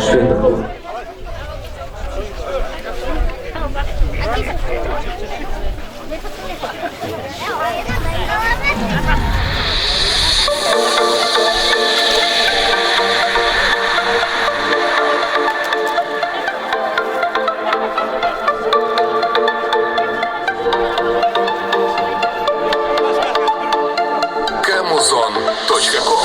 Hoşçakalın kalın. Camuzon.com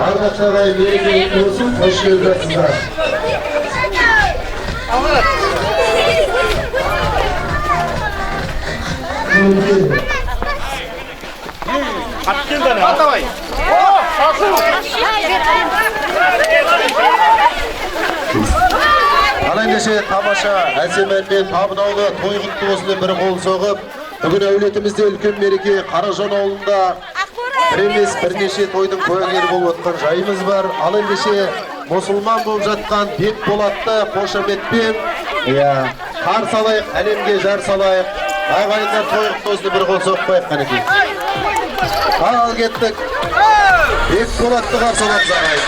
Arkadaşlar bir olsun, hoş geldiniz. Alayındaşı tamaşa, әсеменмен табынауға той құтты болсын бір қол соғып, бүгін әулетімізде үлкен мереке Қаражан ауылында бір емес бірнеше тойдың куәгері болып отқан жайымыз бар. Аlayındaşı мұсылман болып жатқан Бекболатты қошаметпен қарсы алайық, әлемге жар салайық. Ағайындар той құтты болсын бір қол соғып қояйық қанекей. Ал кеттік. Бекболатты қарсы аламыз ағайын.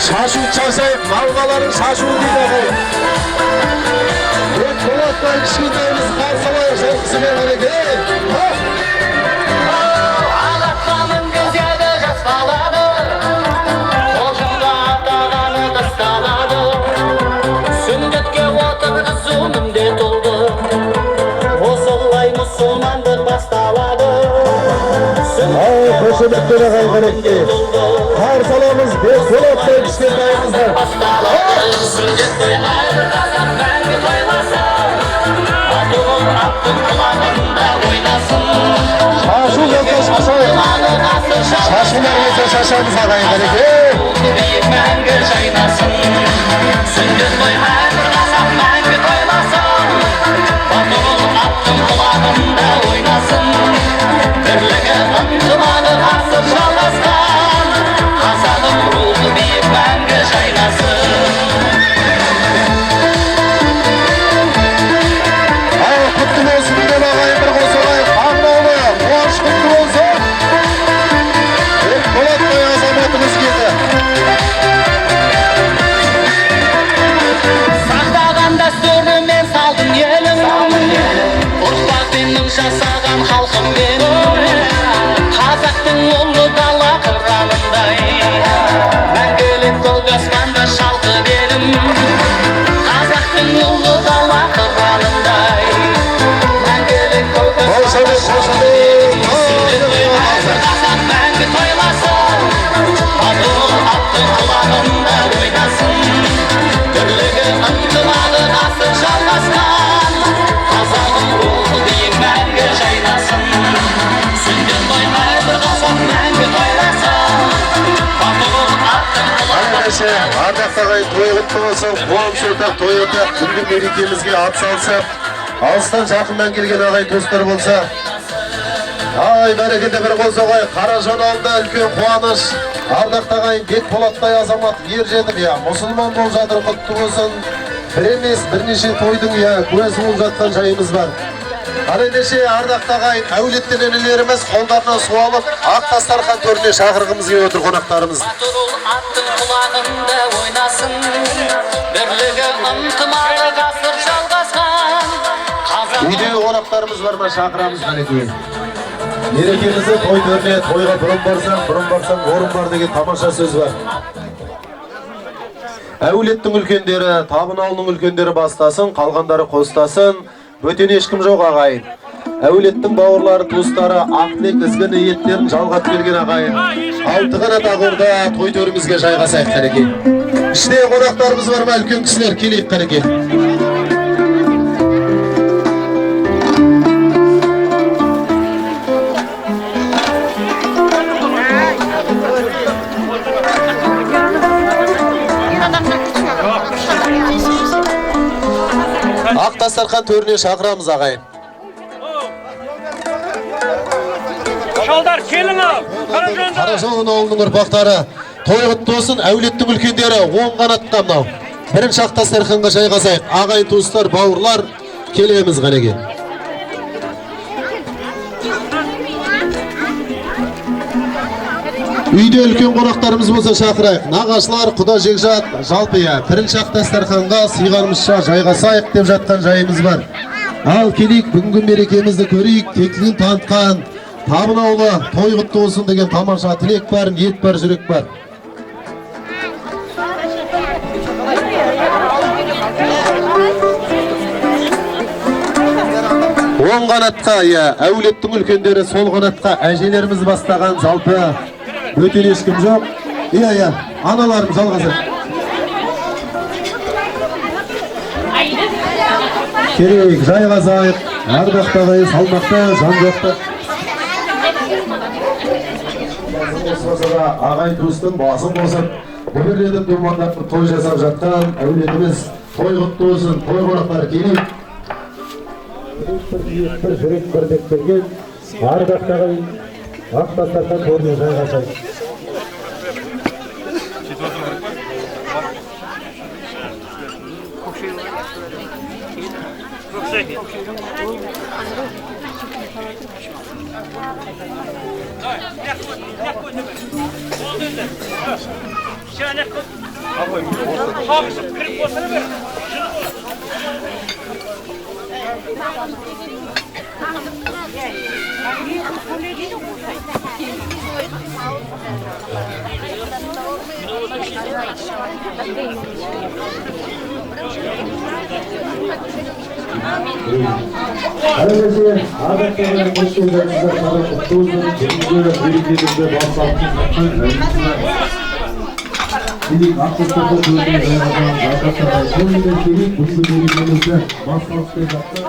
Şaşu çasayıp malgaların şaşu değil ağayım. Bekbolat'tan kişiliğimiz karşılayır şarkısı gelmedik. Ağlatmanın gözyadı jasbaladı, Oğuzunda atağanı kıstaladı, Sünnetke oturdu zulümde doldu, Osolay musulmandır bastaladı. Koşumetleri kaybetti. Karsalamız Bekbolat'tan kişiliğimizden. Sünnet koyar kazan belki toylasın, Atıgın attın kulağında oynasın. Şaşu yaklaşmasayım. Şaşularımızda şaşamız ağayın gerekir. Büyük мәңгі жайнасын, Сүндет koyar kazan belki toylasın, Atıgın attın kulağında oynasın. Бірлігі ынтымағы ғасыр жалғасқан, Қазағым рухы биік мәңгі жайнасын. Құтты болсын деп ағайын бір қол соғайық. Аңдаулы, қуаныш құтты болсын. Бекболат той азаматымыз келді. Сақтаған дәстүрімен салдым елім, ұрпағымның жасаған халқым менің, қазақтың ұлы дала қыранындай, мәңгілік көк аспанда шалқып едім, қазақтың ұлы дала қыранындай, мәңгілік көк аспанда шалқып едім. Қазақ мәңгі тойласын, аттың құлағында ойнасын, бірлігі ынтымағы ғасыр жалғасқан, қазағым рухы биік мәңгі жайнасын. Сүндет қоймай бір қазақ мәңгі тойласын, аттың Alayındaşı ардақ ағайын той құтты болсын. Қуаныш ортақ той ортақ күнгі мерекемізге ат салысып, алыстан жақыннан келген ағайын достар болса, ай бәрекелді бір қол соғайық. Қаражан ауылында үлкен қуаныш. Ардақты ағайын Бекболаттай азамат ер жетіп, мұсылман болып жатыр, құтты болсын. Бір емес бірнеше тойдың куәсі болып жатқан жайымыз бар. Alayındaşı ardaқты ағайын әулеттен енелеріміз қолдарынан су алып, ақ дастархан төріне шақырғымыз келіп отыр қонақтарымыз. Атырыл аттың құлағында ойнасын, бірлігі ынтымағы ғасыр жалғасқан, Үйдегі қонақтарымыз бар ма, шақырамыз қанекей. Мерекемізді той төріне, тойға бұрын барсаң, орын бар деген тамаша сөз бар. Әулеттің үлкендері, Табын ауылының үлкендері бастасын, қалғандары қостасын. Бөтен ешкім жоқ ағайын. Әулеттің бауырлары, туыстары, ақтілек ізгі ниеттерін жалғап келген ағайын. Алтыған атағорда той төрімізге жайғасайық қанекей. Іште қонақтарымыз бар ма, үлкен кісілер келейік қанекей. Ақ дастархан төріне шақырамыз ағайын. Шалдар келің ал, Қаражон ауылының ұрпақтары, той құтты болсын, әулеттің үлкендері, оң қанатқа мынау. Бірінші ақ дастарханға жайғасайық. Ағайын туыстар, бауырлар, келеміз қанекей. Үйде үлкен қонақтарымыз болса шақырайық. Нағашылар, құда жекжат, жалпы я. Бірінші ақ дастарханға сыйғанымызша жайғасайық деп жатқан жайымыз бар. Ал келейік, бүгінгі мерекемізді көрейік, тектілігін танытқан Табын ауылы той құтты болсын деген тамаша тілек бар, ниет бар, жүрек бар. Оң қанатқа, әулеттің үлкендері, сол қанатқа әжелеріміз бастаған жалпы бөтен ешкім жоқ. Аналарым жалғасы. Керек, жайғасайық, ардақтағай, салмақты, жан жоқты. Ағайын туыстың басын қосып, өмірлетіп думандап той жасап жатқан әулетіміз той құтты болсын, той қонақтары келейік. Бір жүрек бірдек берген, ардақ ағайын, ақ дастархан төріне жайғасайық.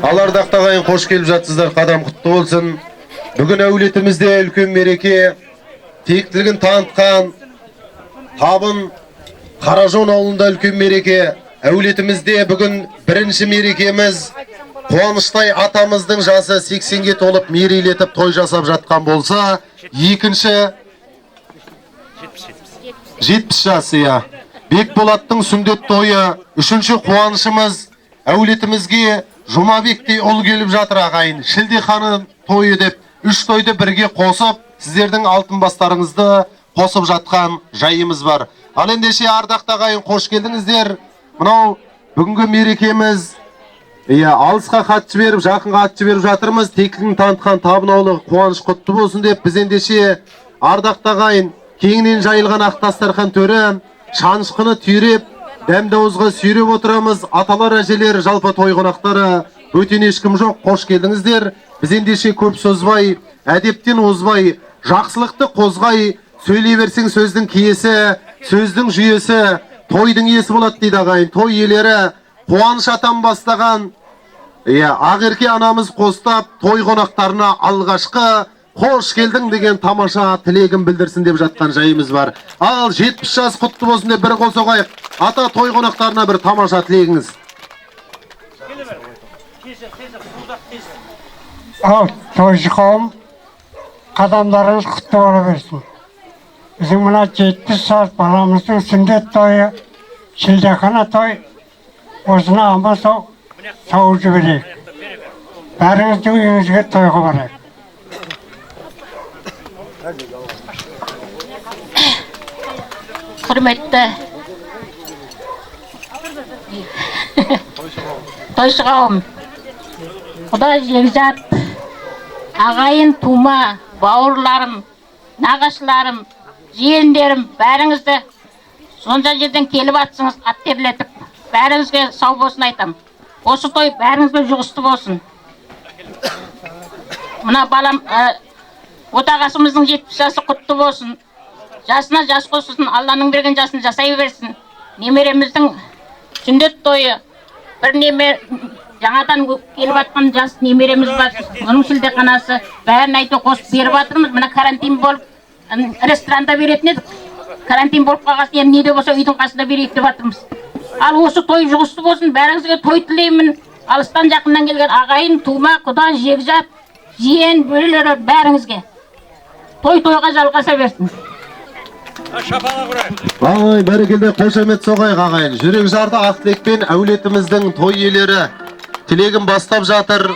Ал ардақты ағайын, қош келіп жатсыздар, қадам құтты болсын. Бүгін әулетімізде үлкен мереке, тектілігін танытқан Табын Қаражон ауылында үлкен мереке. Әулетімізде бүгін бірінші мерекеміз. Қуаныштай атамыздың жасы 80-ге толып мерейлетіп той жасап жатқан болса, екінші 70 жасы. Бекболаттың сүндет тойы. Үшінші қуанышымыз әулетімізге Жұмабектей ұл келіп жатыр ағайын. Шілдеханы тойы деп 3 тойды бірге қосып, сіздердің алтын бастарыңызды қосып жатқан жайымыз бар. Ал ендеше ардақты ағайын, қош келдіңіздер. Мынау бүгінгі мерекеміз. Алысқа хат жіберіп, жақынға хат жіберіп жатырмыз. Тектілігін танытқан Табын ауылы қуаныш құтты болсын деп, біз ендеше ардақты ағайын, кеңінен жайылған ақ дастархан төрі, шанышқыны түйреп, дәмдауызға сүйреп отырамыз. Аталар, әжелер, жалпы той қонақтары, бөтен ешкім жоқ, қош келдіңіздер. Біз ендеше көп созбай, әдептен озбай, жақсылықты қозғай, сөйлей берсең сөздің киесі, сөздің жүйесі, тойдың иесі болады дейді ағайын. Той иелері Қуаныш атам бастаған, Ақерке анамыз қостап, той қонақтарына алғашқы қош келдің деген тамаша тілегін білдірсін деп жатқан жайымыз бар. Ал 70 жас құтты болсын деп бір қол соғайық. Ата, той қонақтарына бір тамаша тілегіңіз. Ал тойшы қауым, қадамдарыңыз құтты бола берсін. Біздің мына 70 жас баламыздың сүндет тойы, шілдехана той, осыны аман сау жіберейік. Бәріңізді үйіңізге тойға барайық. Құрметті тойшы қауым, құда жекжат, ағайын тума, бауырларым, нағашыларым, жиендерім, бәріңізді Сонша жерден келіп атсыңыз, ат терлетіп, бәріңізге сау болсын айтам. Осы той бәріңізге жұғысты болсын. Мына балам, отағасымыздың 70 жасы құтты болсын. Жасына жас қоссын, Алланың берген жасын жасай берсін. Немереміздің сүндет тойы, бір немер жаңадан келіп атқан жас немереміз бар. Оның шілдеханасы бәрін айтып қосып беріп атырмыз. Мына карантин болып, ресторанда беретін едік. Карантин болып қалғасын, енді не де болса үйдің қасында берейік деп атырмыз. Ал осы той жұғысты болсын, бәріңізге той тілеймін. Алыстан жақыннан келген ағайын, тума, құда, жекжат, жиен, бөлелері бәріңізге. Той тойға жалғаса берсін. Ай, бәрекелді, қошемет соғайық ағайын. Жүрек жарды ақтілекпен әулетіміздің той иелері тілегін бастап жатыр.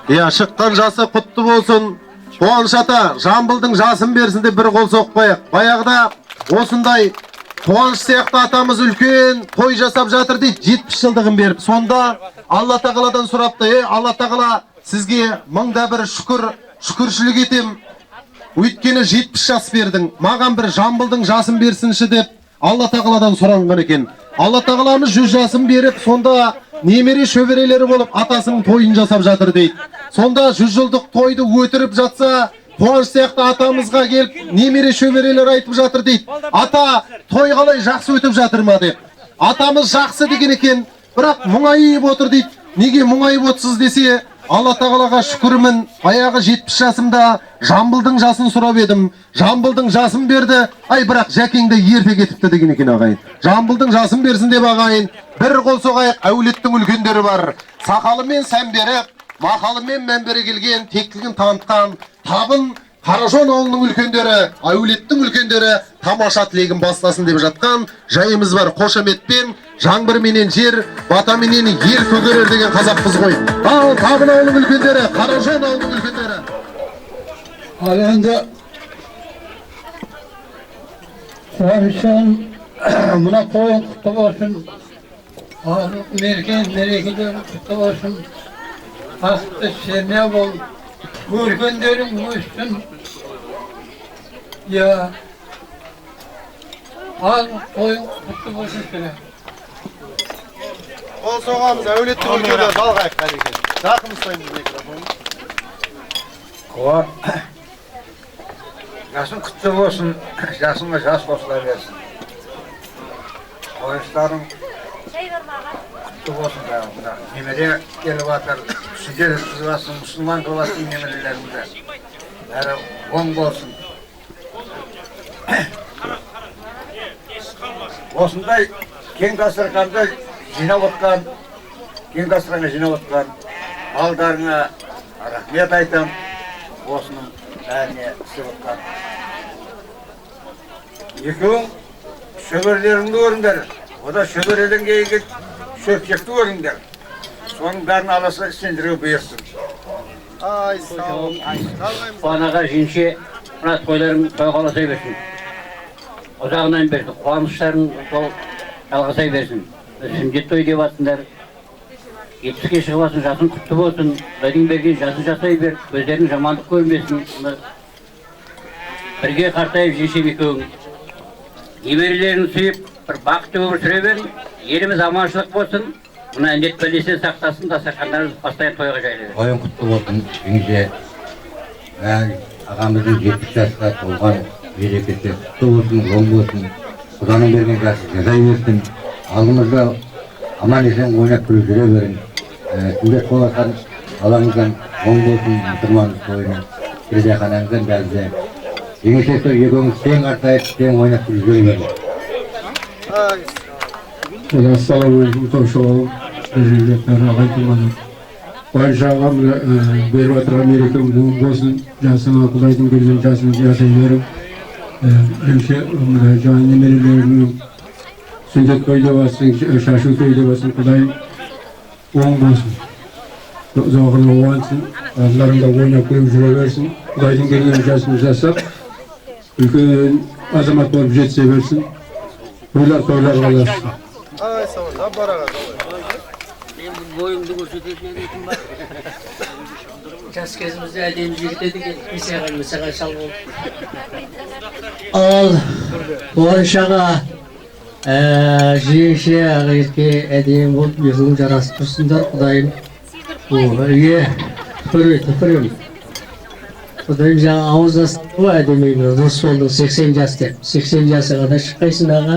Шыққан жасы құтты болсын. Қуаныш ата, Жамбылдың жасын берсін деп бір қол соқпайық. Баяғыда осындай Қуаныш сияқты атамыз үлкен той жасап жатыр дейді, 70 жылдығын беріп. Сонда Алла тағаладан сұрапты, Алла тағала сізге мыңда бір шүкіршілік етем. Өйткені 70 жас бердің, маған бір Жамбылдың жасын берсінші деп Алла тағаладан сұранған екен. Алла тағаламыз 100 жасын беріп, сонда немере шөберелері болып атасының тойын жасап жатыр дейді. Сонда 100 жылдық тойды өтіріп жатса, Қуаныш сияқты атамызға келіп, немере шөберелер айтып жатыр дейді. Ата, той қалай жақсы өтіп жатыр ма деп. Атамыз жақсы деген екен, бірақ мұңайып отыр дейді. Неге мұңайып отсыз десе, Алла тағалаға шүкірімін, аяғы 70 жасымда Жамбылдың жасын сұрап едім. Жамбылдың жасын берді, бірақ жәкеңді ерте кетіпті деген екен ағайын. Жамбылдың жасын берсін деп ағайын, бір қол соғайық, әулеттің үлкендері бар. Сақалымен сән беріп, мақалымен мән бере келген, тектілігін танытқан, табын Қаражон ауылының үлкендері, әулеттің үлкендері тамаша тілегін бастасын деп жатқан жайымыз бар. Қошаметпен, жаңбырменен жер, батаменен ел көгерер деген қазақпыз ғой. Ал табын ауылының үлкендері, Қаражон ауылының үлкендері. Ал енді Қуанышым, мына тойың құтты болсын. Мерекелерің құтты болсын. Бақытты серме бол. Өркендерің өссін. Ал тойың құтты болсын сірі. Қол соғамыз, әулеттің үлкендері жалғайық қадекен. Жақын ұстаймыз микрофон. Қуан, жасың құтты болсын, жасыңа жас қосыла берсін. Қуаныштарың құтты болсын да, немере келіп атыр, сүдер қызбасын, мұсылман қылбасын немерелерімді. Бәрі оң болсын. Осындай кең дастарханды жинап отқан, кең дастарханға жинап отқан алдарыңа рахмет айтам. Осының бәріне істеп отқан. Екеуің шөберлеріңді өріңдер. Ода шөберелен кейінгі шөпшекті өріңдер. Соның бәрін аласа сендірге бұйырсын. Ай, сау. Қуанаға жинше, мына тойларың той қаласай берсін. Ұзағынан берсін, қуаныштарың сол жалғасай берсін. Сүндет той деп атсыңдар. 70-ке шығып атсын, жасың құтты болсын. Құдайдың берген жасын жасай бер, көздерің жамандық көрмесін. Бірге қартайып жиншем екеуің. Немерелерін сүйіп, бір бақытты өмір сүре берін. Еліміз аманшылық болсын. Мына індет бәлесінен сақтасын, дастархандарыңыз постоянно тойға жайлы берсін. Тойың құтты болсын, жеңше. Ағамыздың 70 жасқа толған берекесі құтты болсын, оң болсын. Құданың берген жасын жасай берсін. Алдымызда аман есен ойнап күліп жүре берін. Сүндет болатын алаңыздан оң болсын, мұсылман тойының перзаханаңыздан бәлде. Жеңше той екеуіңіз тең артайып, тең ойнап күліп жүре берін. Ассалаумағалейкум, тойшауым, жүргендері ағай туғаны. Қуаныш ағам беріп отырған мерекем оң болсын, жасыңа Құдайдың берген жасын жасай беріп. Жеңше жаңа немерелерінің сүндет той деп атсын, шашу той деп атсын, Құдай оң болсын. Зауғырына оғансын, алдарында ойнап көріп жүре берсін. Құдайдың берген жасын жасап, үлкен азамат болып жетсе берсін. Тойлар қаласın. Ай, sağ ol. Barağa. Boyumdu görseteceğim. жас кезімізде әдемі жігіт едік, месеға шал болды. Ал қуанышаға жеңше ағайырке әдемі болып, екеуің жарасып тұрсыңдар, Құдайым. Көрем. Құдайым жаңа ауыз астығы әдемеймін, дос болдың 80 жас деп. 80 жасыға да шыққайсың аға.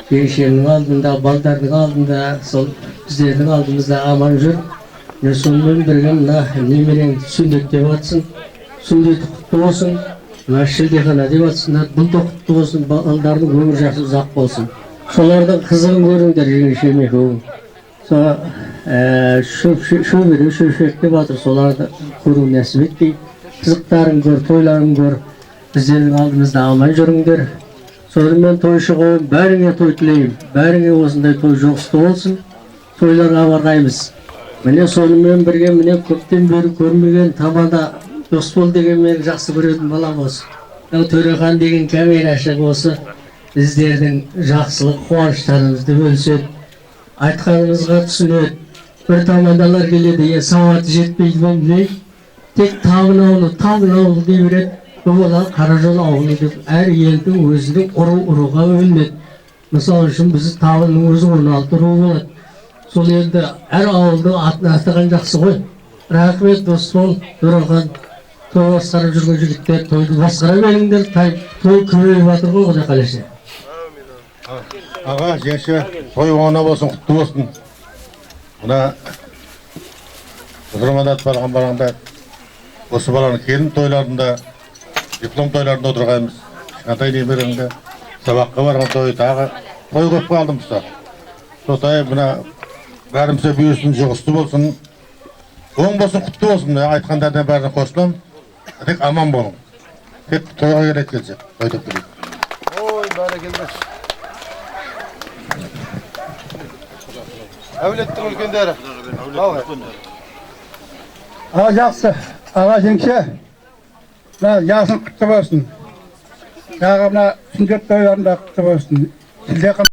Жеңшемнің алдында, балдардың алдында, сол біздердің алдымызда аман жүр. Сонымен бірге мына немерең сүндет деп атсын. Сүндеті құтты болсын. Мына шілдехана деп атсындар. Бұл да құтты болсын. Балдардың өмір жасы ұзақ болсын. Солардың қызығын көріңдер жеңшем екеуің. Шөберек деп атыр. Соларды көру нәсіп етпей. Қызықтарын көр, тойларын көр. Біздердің алдымызда аман жүріңдер. Сонымен тойшы қойым, бәріңе той тілеймін. Бәріңе осындай той жоқсты болсын. Тойларға барғаймыз. Міне сонымен бірге міне көптен бері көрмеген табада дос бол деген мен жақсы көретін балам осы. Төрехан деген камерашы осы біздердің жақсылық қуаныштарымызды бөліседі. Айтқанымызға түсінеді. Бір тамадалар келеді, сауаты жетпейді ме білмейді. Тек Табын ауылы дей береді. Бұл Қаражол ауылы деп әр елдің өзінің ұруға бөлінеді. Мысалы үшін біз Табынның өзі 16 ұру болады. Сол енді әр ауылды атын атаған жақсы ғой. Рахмет дос бол, Төрехан. Той басқарып жүрген жігіттер, тойды басқара беріңдер. Той көбейіп жатыр ғой, Құдай қаласа. Аға, жеңше, той оңана болсын, құтты болсын. Мына Құдырмадат барған бараңда, осы баланың келін тойларында, диплом тойларында отырғаймыз. Кішкентай немереңді сабаққа барған той, тағы той көп қалдым ұста. Сотай мына бәрімсе бүйірсін жоғысты болсын, оң болсын, құтты болсын. Айтқандардан бәріне қосылам, тек аман болың. Тек тойға келет келсе, тойтып тұрайын. Ой, бәрі келмес. Әулеттің үлкендері. Жақсы, аға жеңше, жасың құтты болсын. Жаңағы мына сүндет тойларында құтты болсын. Шілдехана